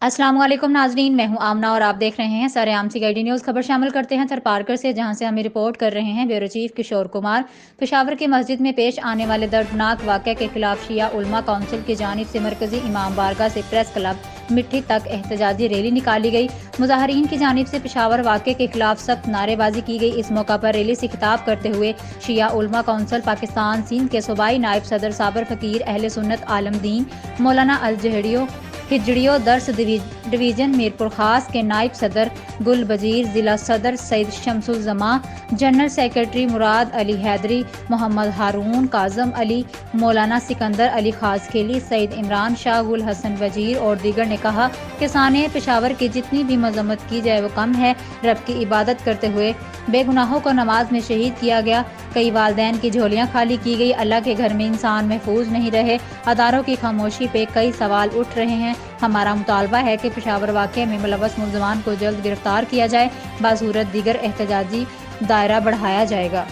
अस्सलाम वालेकुम नाजरीन, मैं हूं आमना और आप देख रहे हैं सरेआम CID न्यूज़। खबर शामिल करते हैं थरपारकर से, जहां से हमें रिपोर्ट कर रहे हैं ब्यूरो चीफ किशोर कुमार। पेशावर की मस्जिद में पेश आने वाले दर्दनाक वाक़े के खिलाफ शिया उलमा काउंसिल की जानिब से मरकजी इमाम बारगाह से प्रेस क्लब मिट्टी तक एहतजाजी रैली निकाली गई। मुजाहरीन की जानिब से पेशावर वाक़े के खिलाफ सख्त नारेबाजी की गई। इस मौका पर रैली से खिताब करते हुए शिया उलमा काउंसिल पाकिस्तान सिंध के सूबाई नायब सदर साबर फकीर अहले सुन्नत आलम दीन मौलाना अल हिजड़ियो दर्स डिवीज़न मीरपुर खास के नायब सदर गुल बजीर, जिला सदर सैयद शमसुल जमा, जनरल सेक्रेटरी मुराद अली हैदरी, मोहम्मद हारून, काजम अली, मौलाना सिकंदर अली खास खेली, सैयद इमरान शाह, गुल हसन वजीर और दीगर ने कहा कि साने पेशावर की जितनी भी मजम्मत की जाए वो कम है। रब की इबादत करते हुए बेगुनाहों को नमाज में शहीद किया गया। कई वालदैन की झोलियां खाली की गई। अल्लाह के घर में इंसान महफूज नहीं रहे। अदारों की खामोशी पे कई सवाल उठ रहे हैं। हमारा मुतालबा है कि पेशावर वाक़े में मुलव्वस मुल्ज़मान को जल्द गिरफ्तार किया जाए। बासूरत दीगर एहतजाजी दायरा बढ़ाया जाएगा।